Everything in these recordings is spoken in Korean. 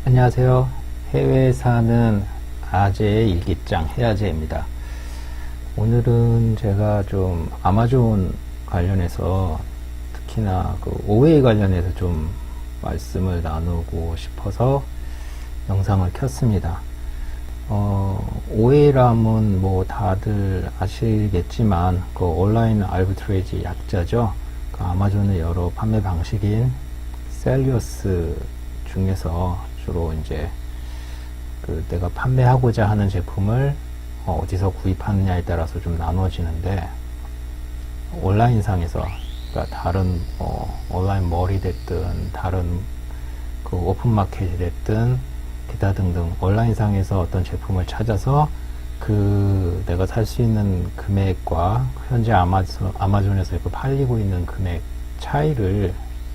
안녕하세요. 해외에 사는 아재의 일기장 해아재입니다. 오늘은 제가 좀 아마존 관련해서 특히나 그 OA 관련해서 좀 말씀을 나누고 싶어서 영상을 켰습니다. OA라면 뭐 다들 아시겠지만 그 온라인 알비트레이지 약자죠. 그 아마존의 여러 판매 방식인 셀리어스 중에서 주로 이제 그 내가 판매하고자 하는 제품을 어디서 구입하느냐에 따라서 좀 나눠지는데, 온라인상에서 그러니까 다른 온라인 몰이 됐든 다른 그 오픈마켓이 됐든 기타 등등 온라인상에서 어떤 제품을 찾아서 그 내가 살 수 있는 금액과 현재 아마존에서 팔리고 있는 금액 차이를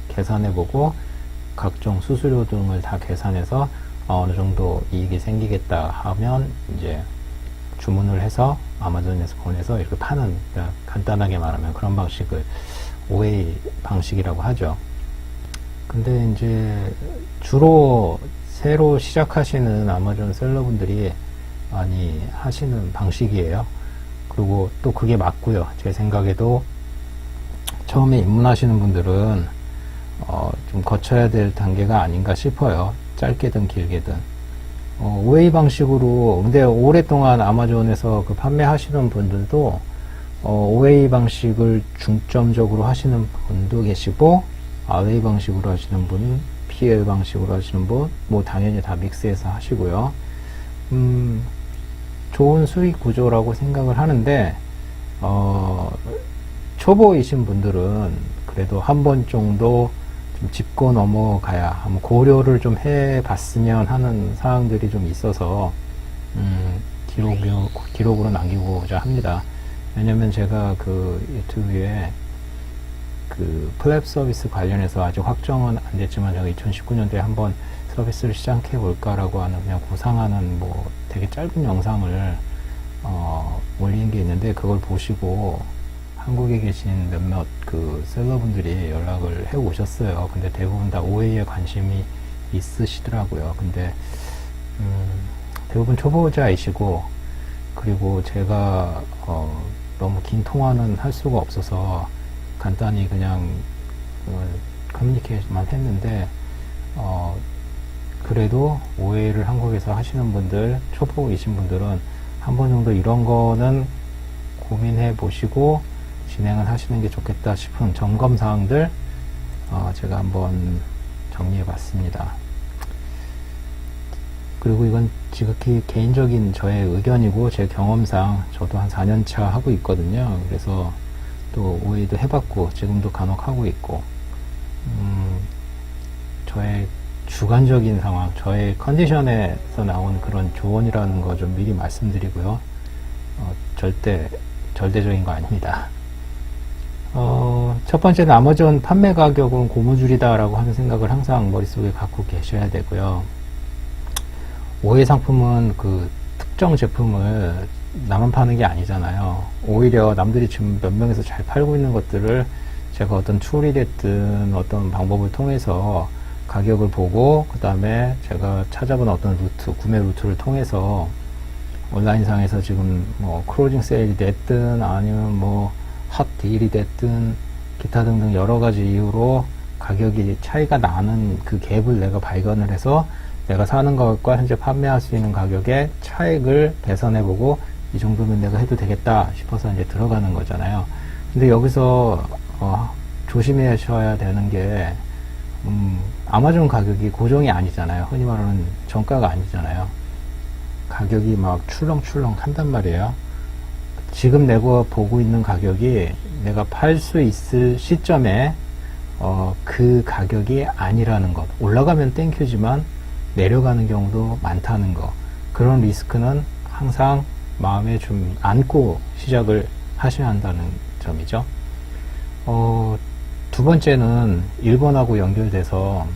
계산해보고 각종 수수료 등을 다 계산해서 어느 정도 이익이 생기겠다 하면 이제 주문을 해서 아마존에서 보내서 이렇게 파는, 그러니까 간단하게 말하면 그런 방식을 OA 방식이라고 하죠. 근데 이제 주로 새로 시작하시는 아마존 셀러분들이 많이 하시는 방식이에요. 그리고 또 그게 맞고요. 제 생각에도 처음에 입문하시는 분들은 좀 거쳐야 될 단계가 아닌가 싶어요. 짧게든 길게든. OA 방식으로, 근데 오랫동안 아마존에서 그 판매하시는 분들도 OA 방식을 중점적으로 하시는 분도 계시고, RA 방식으로 하시는 분, PL 방식으로 하시는 분, 뭐 당연히 다 믹스해서 하시고요. 좋은 수익 구조라고 생각을 하는데, 초보이신 분들은 그래도 한 번 정도 좀 짚고 넘어가야, 한번 고려를 좀 해봤으면 하는 사항들이 좀 있어서 기록으로 남기고자 합니다. 왜냐면 제가 그 유튜브에 그 플랫 서비스 관련해서 아직 확정은 안 됐지만 제가 2019년도에 한번 서비스를 시작해 볼까라고 하는 그냥 구상하는 뭐 되게 짧은 영상을 올린 게 있는데, 그걸 보시고 한국에 계신 몇몇 그 셀러분들이 연락을 해 오셨어요. 근데 대부분 다 OA에 관심이 있으시더라고요. 근데 대부분 초보자이시고, 그리고 제가 너무 긴 통화는 할 수가 없어서 간단히 그냥 커뮤니케이션만 했는데, 그래도 OA를 한국에서 하시는 분들, 초보이신 분들은 한 번 정도 이런 거는 고민해 보시고 진행을 하시는 게 좋겠다 싶은 점검 사항들 제가 한번 정리해 봤습니다. 그리고 이건 지극히 개인적인 저의 의견이고, 제 경험상 저도 한 4년차 하고 있거든요. 그래서 또 OA도 해봤고 지금도 간혹 하고 있고, 저의 주관적인 상황, 저의 컨디션에서 나온 그런 조언이라는 거 좀 미리 말씀드리고요. 절대적인 거 아닙니다. 첫 번째는 아마존 판매 가격은 고무줄이다라고 하는 생각을 항상 머릿속에 갖고 계셔야 되고요. OA 상품은 그 특정 제품을 나만 파는 게 아니잖아요. 오히려 남들이 지금 몇 명에서 잘 팔고 있는 것들을 제가 어떤 툴이 됐든 어떤 방법을 통해서 가격을 보고, 그 다음에 제가 찾아본 어떤 루트, 구매 루트를 통해서 온라인상에서 지금 뭐 크로징 세일이 됐든 아니면 뭐 핫 딜이 됐든 기타 등등 여러 가지 이유로 가격이 차이가 나는 그 갭을 내가 발견을 해서 내가 사는 것과 현재 판매할 수 있는 가격의 차익을 계산해보고 이 정도면 내가 해도 되겠다 싶어서 이제 들어가는 거잖아요. 근데 여기서 조심하셔야 되는 게 아마존 가격이 고정이 아니잖아요. 흔히 말하는 정가가 아니잖아요. 가격이 막 출렁출렁 한단 말이에요. 지금 내가 보고 있는 가격이 내가 팔 수 있을 시점에 그 가격이 아니라는 것. 올라가면 땡큐지만 내려가는 경우도 많다는 거. 그런 리스크는 항상 마음에 좀 안고 시작을 하셔야 한다는 점이죠. 두 번째는 1번하고 연결돼서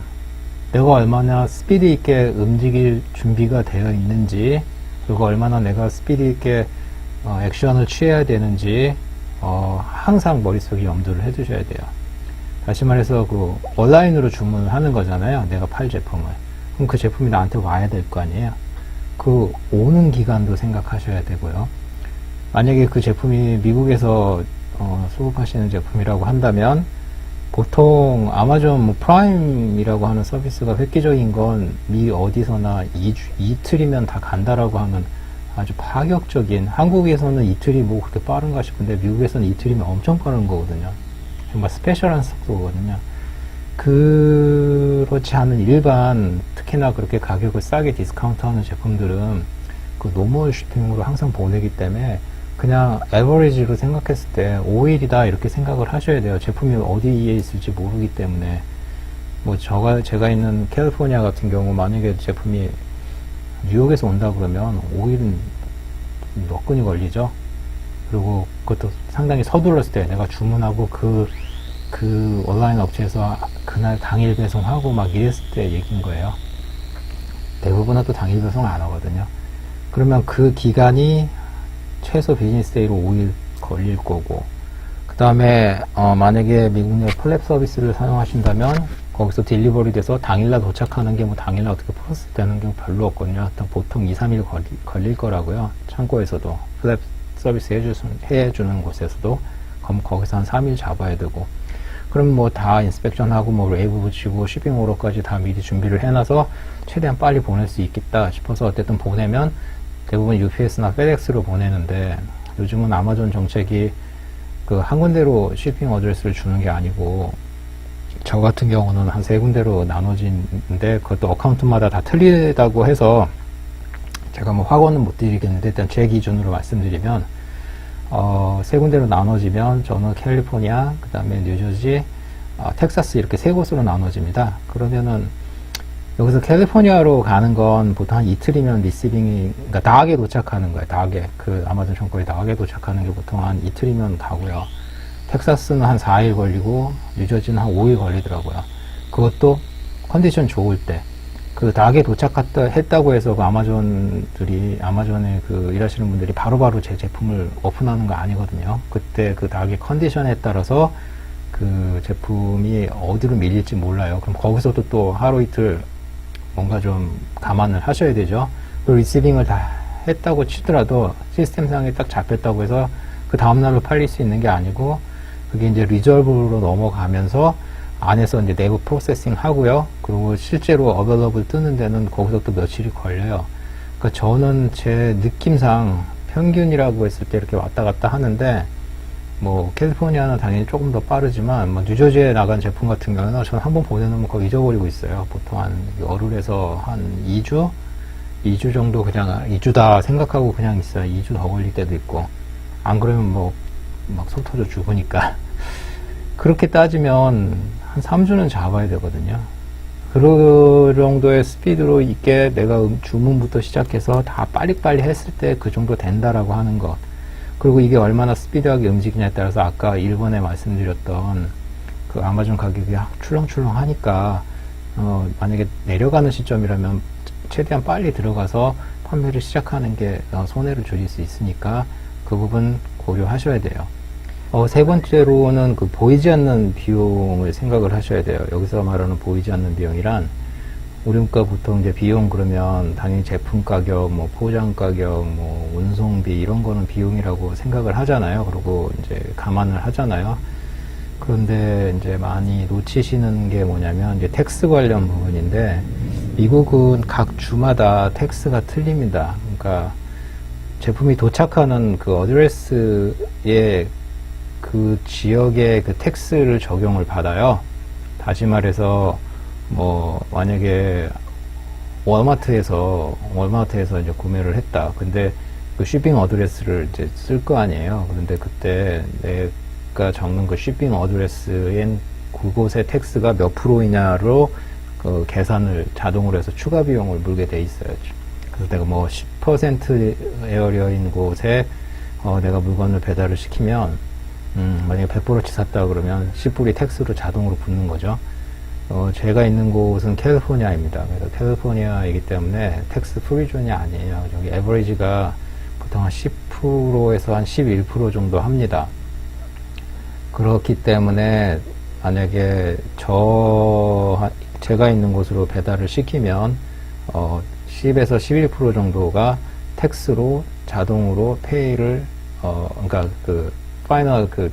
내가 얼마나 스피드 있게 움직일 준비가 되어 있는지, 그리고 얼마나 내가 스피드 있게 액션을 취해야 되는지 항상 머릿속에 염두를 해두셔야 돼요. 다시 말해서 그 온라인으로 주문을 하는 거잖아요. 내가 팔 제품을. 그럼 그 제품이 나한테 와야 될 거 아니에요. 그 오는 기간도 생각하셔야 되고요. 만약에 그 제품이 미국에서 수급하시는 제품이라고 한다면 보통 아마존 뭐 프라임이라고 하는 서비스가 획기적인 건 미 어디서나 이틀이면 다 간다라고 하는 아주 파격적인, 한국에서는 이틀이 뭐 그렇게 빠른가 싶은데 미국에서는 이틀이면 엄청 빠른 거거든요. 정말 스페셜한 속도거든요. 그렇지 않은 일반, 특히나 그렇게 가격을 싸게 디스카운트하는 제품들은 그 노멀 슈팅으로 항상 보내기 때문에 그냥 에버리지로 생각했을 때 5일이다 이렇게 생각을 하셔야 돼요. 제품이 어디에 있을지 모르기 때문에. 뭐 제가 있는 캘리포니아 같은 경우 만약에 제품이 뉴욕에서 온다 그러면 5일은 몇 건이 걸리죠. 그리고 그것도 상당히 서둘렀을 때 내가 주문하고 그 온라인 업체에서 그날 당일 배송하고 막 이랬을 때 얘기인 거예요. 대부분은 또 당일 배송 안 하거든요. 그러면 그 기간이 최소 비즈니스 데이로 5일 걸릴 거고, 그 다음에 만약에 미국 내 플랩 서비스를 사용하신다면 거기서 딜리버리 돼서 당일날 도착하는 게 뭐 당일날 어떻게 프로세스 되는 경우 별로 없거든요. 보통 2, 3일 걸릴 거라고요. 창고에서도 플랩 서비스 해주는 곳에서도 그럼 거기서 한 3일 잡아야 되고, 그럼 뭐 다 인스펙션하고 뭐 레이블 붙이고 shipping 오더까지 다 미리 준비를 해놔서 최대한 빨리 보낼 수 있겠다 싶어서 어쨌든 보내면 대부분 UPS나 FedEx로 보내는데, 요즘은 아마존 정책이 그 한 군데로 shipping 어드레스를 주는 게 아니고 저 같은 경우는 한 3군데로 나눠지는데 그것도 어카운트마다 다 틀리다고 해서 제가 뭐 확언은 못 드리겠는데 일단 제 기준으로 말씀드리면 3군데로 나눠지면 저는 캘리포니아, 그 다음에 뉴저지, 텍사스 이렇게 3곳으로 나눠집니다. 그러면은 여기서 캘리포니아로 가는 건 보통 한 이틀이면 리시빙이, 그러니까 다하게 도착하는 거예요. 다하게. 그 아마존 창고에 다하게 도착하는 게 보통 한 이틀이면 가고요. 텍사스는 한 4일 걸리고 뉴저지는 한 5일 걸리더라고요. 그것도 컨디션 좋을 때. 그 다하게 도착했다고 해서 그 아마존에 그 일하시는 분들이 바로바로 제 제품을 오픈하는 거 아니거든요. 그때 그 다하게 컨디션에 따라서 그 제품이 어디로 밀릴지 몰라요. 그럼 거기서도 또 하루 이틀 뭔가 좀 감안을 하셔야 되죠. 그 리시빙을 다 했다고 치더라도 시스템상에 딱 잡혔다고 해서 그 다음날로 팔릴 수 있는 게 아니고, 그게 이제 리졸브로 넘어가면서 안에서 이제 내부 프로세싱 하고요. 그리고 실제로 어벨러블 뜨는 데는 거기서 또 며칠이 걸려요. 그러니까 저는 제 느낌상 평균이라고 했을 때 이렇게 왔다 갔다 하는데, 뭐 캘리포니아는 당연히 조금 더 빠르지만 뭐 뉴저지에 나간 제품 같은 경우는 저는 한번 보내놓으면 거의 잊어버리고 있어요. 보통 한 열흘에서 한 2주 정도 그냥 2주다 생각하고 그냥 있어요. 2주 더 걸릴 때도 있고, 안 그러면 뭐 막 속 터져 죽으니까. 그렇게 따지면 한 3주는 잡아야 되거든요. 그 정도의 스피드로 있게 내가 주문부터 시작해서 다 빨리빨리 했을 때 그 정도 된다라고 하는 것. 그리고 이게 얼마나 스피드하게 움직이냐에 따라서 아까 일본에 말씀드렸던 그 아마존 가격이 출렁출렁 하니까 만약에 내려가는 시점이라면 최대한 빨리 들어가서 판매를 시작하는 게 손해를 줄일 수 있으니까 그 부분 고려하셔야 돼요. 세 번째로는 그 보이지 않는 비용을 생각을 하셔야 돼요. 여기서 말하는 보이지 않는 비용이란, 우리가 보통 이제 비용 그러면 당연히 제품 가격, 뭐 포장 가격, 뭐 운송비 이런 거는 비용이라고 생각을 하잖아요. 그리고 이제 감안을 하잖아요. 그런데 이제 많이 놓치시는 게 뭐냐면 이제 텍스 관련 부분인데, 미국은 각 주마다 텍스가 틀립니다. 그러니까 제품이 도착하는 그 어드레스에 그 지역의 그 텍스를 적용을 받아요. 다시 말해서 뭐 만약에 월마트에서 이제 구매를 했다. 근데 그 shipping 어드레스를 이제 쓸 거 아니에요. 그런데 그때 내가 적는 그 shipping 어드레스인 그곳의 텍스가 몇 프로이냐로 그 계산을 자동으로 해서 추가 비용을 물게 돼 있어요. 그래서 내가 뭐 10% 에어리어인 곳에 내가 물건을 배달을 시키면 만약에 100불어치 샀다 그러면 10불이 텍스로 자동으로 붙는 거죠. 제가 있는 곳은 캘리포니아입니다. 그래서 캘리포니아이기 때문에 텍스 프리존이 아니에요. 여기 에버리지가 보통 한 10%에서 한 11% 정도 합니다. 그렇기 때문에 만약에 제가 있는 곳으로 배달을 시키면 10에서 11% 정도가 텍스로 자동으로 페이를 그러니까 그 파이널 그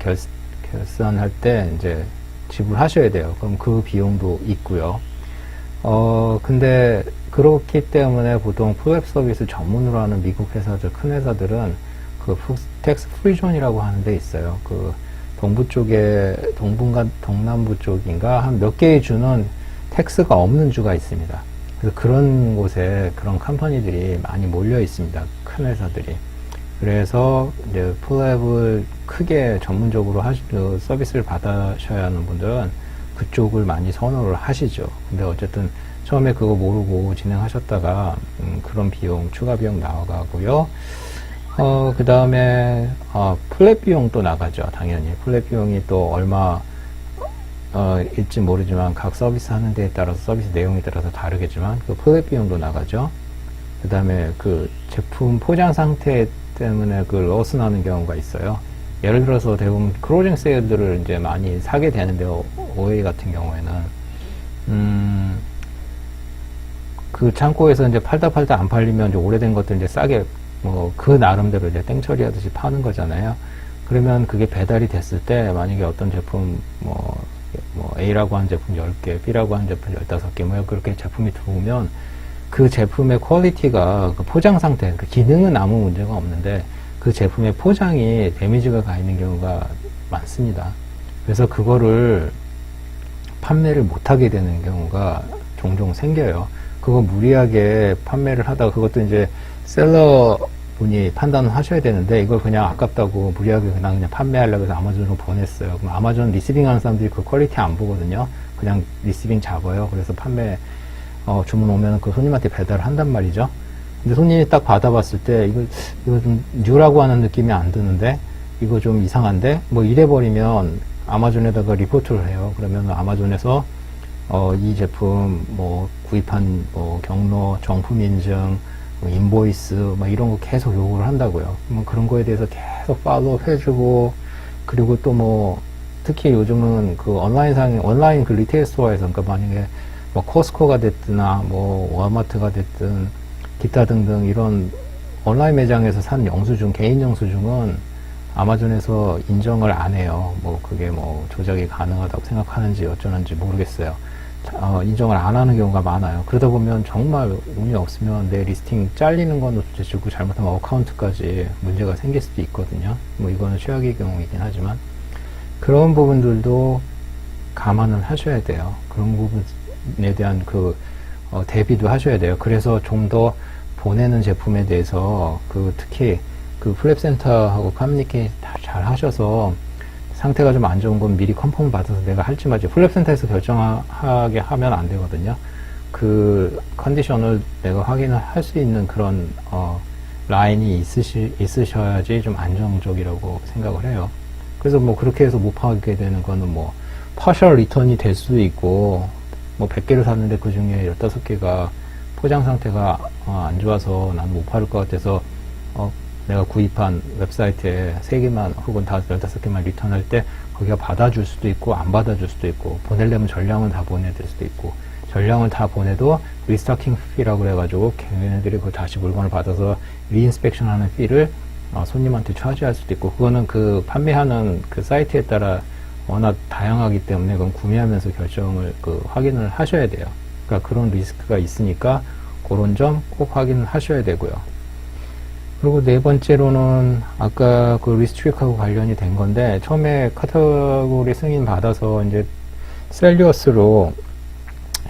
결산할 때 이제 지불하셔야 돼요. 그럼 그 비용도 있고요. 근데 그렇기 때문에 보통 플랩 서비스 전문으로 하는 미국 회사들, 큰 회사들은 그 텍스 프리존이라고 하는 데 있어요. 그 동부 쪽에, 동남부 쪽인가 한 몇 개의 주는 텍스가 없는 주가 있습니다. 그래서 그런 곳에 그런 컴퍼니들이 많이 몰려 있습니다. 큰 회사들이. 그래서 이제 플랩을 크게 전문적으로 서비스를 받으셔야 하는 분들은 그쪽을 많이 선호를 하시죠. 근데 어쨌든 처음에 그거 모르고 진행하셨다가 그런 비용, 추가 비용 나가고요. 그 다음에 플랫 비용도 나가죠. 당연히 플랫 비용이 또 얼마 일지 모르지만 각 서비스 하는 데에 따라서 서비스 내용에 따라서 다르겠지만 그 플랫 비용도 나가죠. 그 다음에 그 제품 포장 상태 때문에 그 로스 나는 경우가 있어요. 예를 들어서 대부분 클로징 세일들을 이제 많이 사게 되는데요. OA 같은 경우에는 그 창고에서 이제 팔다 안 팔리면 이제 오래된 것들 이제 싸게 뭐 그 나름대로 이제 땡처리 하듯이 파는 거잖아요. 그러면 그게 배달이 됐을 때 만약에 어떤 제품 뭐 A라고 하는 제품 10개, B라고 하는 제품 15개 뭐 그렇게 제품이 들어오면 그 제품의 퀄리티가 그 포장 상태, 그 기능은 아무 문제가 없는데 그 제품의 포장이 데미지가 가 있는 경우가 많습니다. 그래서 그거를 판매를 못하게 되는 경우가 종종 생겨요. 그거 무리하게 판매를 하다가 그것도 이제 셀러 분이 판단을 하셔야 되는데 이걸 그냥 아깝다고 무리하게 그냥 판매하려고 해서 아마존으로 보냈어요. 그럼 아마존 리시빙 하는 사람들이 그 퀄리티 안 보거든요. 그냥 리시빙 잡아요. 그래서 주문 오면 그 손님한테 배달을 한단 말이죠. 근데 손님이 딱 받아봤을 때 이거 좀 뉴라고 하는 느낌이 안 드는데 이거 좀 이상한데 뭐 이래버리면 아마존에다가 리포트를 해요. 그러면 아마존에서 이 제품 뭐 구입한 경로, 정품 인증, 인보이스 뭐 이런 거 계속 요구를 한다고요. 뭐 그런 거에 대해서 계속 팔로우 해주고 그리고 또 뭐 특히 요즘은 그 온라인 그 리테일 스토어에서 그러니까 만약에 뭐 코스코가 됐드나 뭐 월마트가 됐든 기타 등등 이런 온라인 매장에서 산 영수증, 개인 영수증은 아마존에서 인정을 안 해요. 뭐 그게 뭐 조작이 가능하다고 생각하는지 어쩌는지 모르겠어요. 인정을 안 하는 경우가 많아요. 그러다 보면 정말 운이 없으면 내 리스팅 잘리는 건 둘째치고 잘못하면 어카운트까지 문제가 생길 수도 있거든요. 뭐 이거는 최악의 경우이긴 하지만 그런 부분들도 감안을 하셔야 돼요. 그런 부분에 대한 대비도 하셔야 돼요. 그래서 좀 더 보내는 제품에 대해서 특히 그 플랩센터하고 커뮤니케이션 잘 하셔서 상태가 좀 안 좋은 건 미리 컨펌 받아서 내가 할지 말지 플랩센터에서 결정하게 하면 안 되거든요. 그 컨디션을 내가 확인을 할 수 있는 그런 라인이 있으셔야지 좀 안정적이라고 생각을 해요. 그래서 뭐 그렇게 해서 못 파게 되는 거는 뭐 파셜 리턴이 될 수도 있고 뭐 100개를 샀는데 그 중에 15개가 포장 상태가 안 좋아서 난 못 팔을 것 같아서 내가 구입한 웹사이트에 3개만 혹은 15개만 리턴할 때 거기가 받아줄 수도 있고 안 받아줄 수도 있고 보내려면 전량은 다 보내줄 수도 있고 전량을 다 보내도 리스토킹 피라고 그래가지고 걔네들이 그 다시 물건을 받아서 리인스펙션 하는 피를 손님한테 차지할 수도 있고 그거는 그 판매하는 그 사이트에 따라 워낙 다양하기 때문에 그건 구매하면서 결정을 확인을 하셔야 돼요. 그러니까 그런 리스크가 있으니까 그런 점 꼭 확인을 하셔야 되고요. 그리고 네 번째로는 아까 그 리스트릭하고 관련이 된 건데 처음에 카테고리 승인 받아서 이제 셀리어스로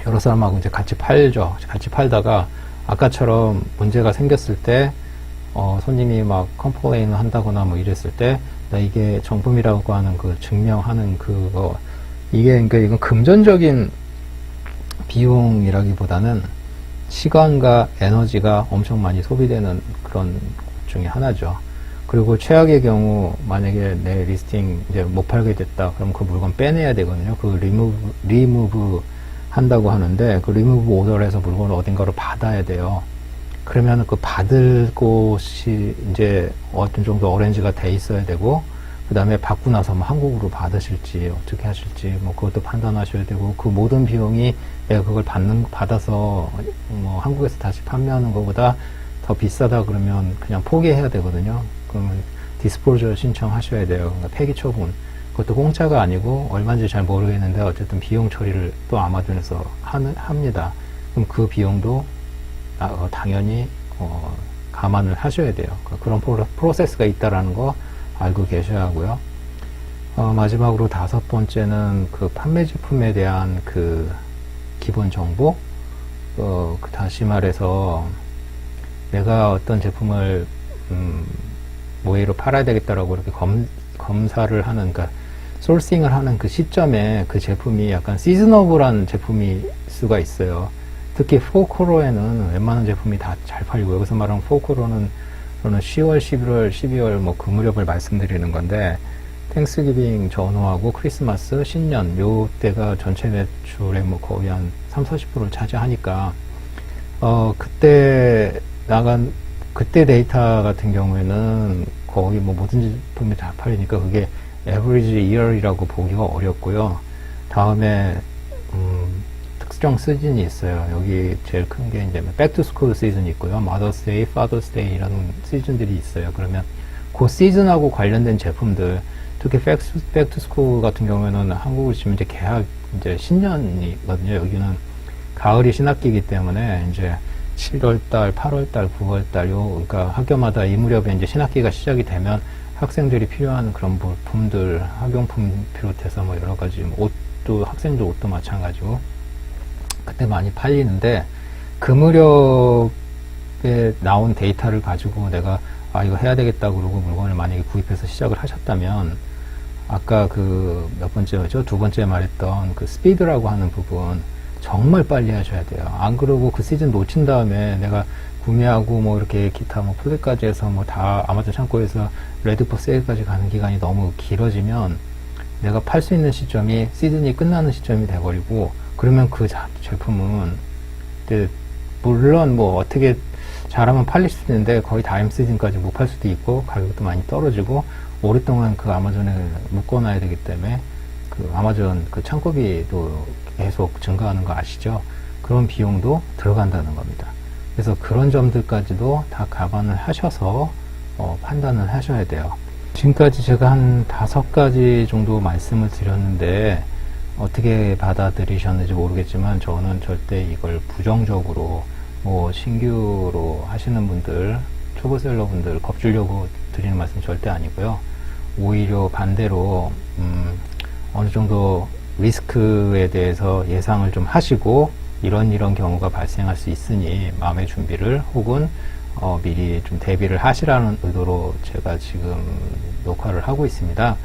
여러 사람하고 이제 같이 팔죠. 같이 팔다가 아까처럼 문제가 생겼을 때 손님이 막 컴플레인을 한다거나 뭐 이랬을 때 나 이게 정품이라고 하는 그 증명하는 그거 이게 그러니까 이건 금전적인 비용이라기보다는 시간과 에너지가 엄청 많이 소비되는 그런 중에 하나죠. 그리고 최악의 경우 만약에 내 리스팅 이제 못 팔게 됐다 그럼 그 물건 빼내야 되거든요. 그 리무브 한다고 하는데 그 리무브 오더를 해서 물건을 어딘가로 받아야 돼요. 그러면 그 받을 곳이 이제 어떤 정도 어레인지가 돼 있어야 되고 그 다음에 받고 나서 뭐 한국으로 받으실지 어떻게 하실지 뭐 그것도 판단하셔야 되고, 그 모든 비용이 내가 그걸 받아서 뭐 한국에서 다시 판매하는 것보다 더 비싸다 그러면 그냥 포기해야 되거든요. 그러면 디스포저 신청하셔야 돼요. 그러니까 폐기 처분. 그것도 공짜가 아니고 얼마인지 잘 모르겠는데 어쨌든 비용 처리를 또 아마존에서 합니다. 그럼 그 비용도 당연히 감안을 하셔야 돼요. 그런 프로세스가 있다라는 거 알고 계셔야 하고요. 마지막으로 5번째는 그 판매 제품에 대한 그 기본 정보. 다시 말해서 내가 어떤 제품을 모의로 팔아야 되겠다라고 이렇게 검사를 하는, 그러니까 소싱을 하는 그 시점에 그 제품이 약간 시즈너블한 제품일 수가 있어요. 특히 4코로에는 웬만한 제품이 다 잘 팔리고, 여기서 말하는 4코로는 저는 10월, 11월, 12월 뭐 그 무렵을 말씀드리는 건데, 땡스기빙 전후하고 크리스마스, 신년 요 때가 전체 매출의 뭐 거의 한 30-40%를 차지하니까 그때 데이터 같은 경우에는 거의 뭐 모든 제품이 다 팔리니까 그게 average year이라고 보기가 어렵고요. 다음에 특정 시즌이 있어요. 여기 제일 큰 게 이제 back to school 시즌이 있고요. Mother's Day, Father's Day 이런 시즌들이 있어요. 그러면 그 시즌하고 관련된 제품들, 특히 back to school 같은 경우에는 한국으로 치면 이제 개학, 이제 신년이거든요. 여기는 가을이 신학기이기 때문에 이제 7월달, 8월달, 9월달, 그러니까 학교마다 이 무렵에 이제 신학기가 시작이 되면 학생들이 필요한 그런 물품들, 학용품 비롯해서 뭐 여러 가지, 옷도, 학생들 옷도 마찬가지고, 그때 많이 팔리는데, 그 무렵에 나온 데이터를 가지고 내가, 이거 해야 되겠다 그러고 물건을 만약에 구입해서 시작을 하셨다면, 아까 그 몇 번째였죠? 2번째 말했던 그 스피드라고 하는 부분, 정말 빨리 하셔야 돼요. 안 그러고 그 시즌 놓친 다음에 내가 구매하고 뭐 이렇게 기타 뭐 플랫까지 해서 뭐 다 아마존 창고에서 레드포 세일까지 가는 기간이 너무 길어지면 내가 팔 수 있는 시점이 시즌이 끝나는 시점이 돼버리고, 그러면 그 제품은 물론 뭐 어떻게 잘하면 팔릴 수도 있는데 거의 다음 시즌까지 못 팔 수도 있고, 가격도 많이 떨어지고, 오랫동안 그 아마존에 묶어놔야 되기 때문에 그 아마존 그 창고비도 계속 증가하는 거 아시죠? 그런 비용도 들어간다는 겁니다. 그래서 그런 점들까지도 다 감안을 하셔서 판단을 하셔야 돼요. 지금까지 제가 한 5가지 정도 말씀을 드렸는데 어떻게 받아들이셨는지 모르겠지만, 저는 절대 이걸 부정적으로 뭐 신규로 하시는 분들, 초보셀러 분들 겁주려고 드리는 말씀 절대 아니고요. 오히려 반대로 어느 정도 리스크에 대해서 예상을 좀 하시고, 이런 경우가 발생할 수 있으니 마음의 준비를, 혹은 미리 좀 대비를 하시라는 의도로 제가 지금 녹화를 하고 있습니다.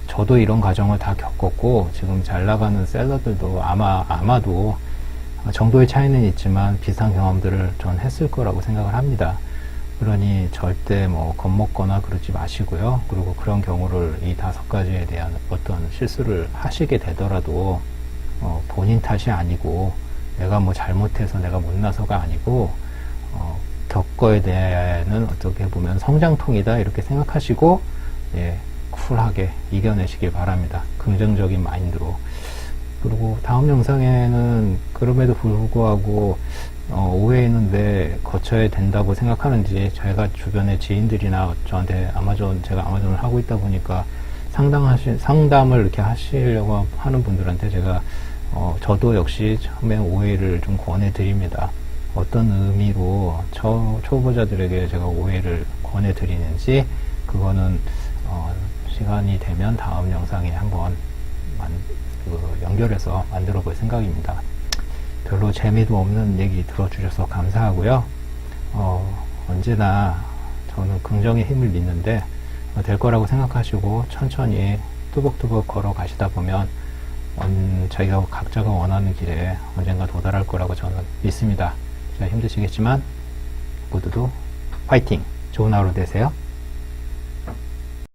저도 이런 과정을 다 겪었고, 지금 잘 나가는 셀러들도 아마도 정도의 차이는 있지만 비슷한 경험들을 전 했을 거라고 생각을 합니다. 그러니 절대 뭐 겁먹거나 그러지 마시고요. 그리고 그런 경우를, 이 5가지에 대한 어떤 실수를 하시게 되더라도 본인 탓이 아니고, 내가 뭐 잘못해서 내가 못나서가 아니고, 겪어야 되는 어떻게 보면 성장통이다 이렇게 생각하시고, 쿨하게 이겨내시길 바랍니다. 긍정적인 마인드로. 그리고 다음 영상에는 그럼에도 불구하고 오해는 왜 거쳐야 된다고 생각하는지, 제가 주변의 지인들이나 저한테 제가 아마존을 하고 있다 보니까 상담을 이렇게 하시려고 하는 분들한테 제가 저도 역시 처음에 오해를 좀 권해드립니다. 어떤 의미로 초보자들에게 제가 오해를 권해드리는지, 그거는 시간이 되면 다음 영상에 한번 연결해서 만들어 볼 생각입니다. 별로 재미도 없는 얘기 들어주셔서 감사하고요. 언제나 저는 긍정의 힘을 믿는데 될 거라고 생각하시고 천천히 뚜벅뚜벅 걸어 가시다 보면 자기가 각자가 원하는 길에 언젠가 도달할 거라고 저는 믿습니다. 힘드시겠지만 모두도 화이팅! 좋은 하루 되세요.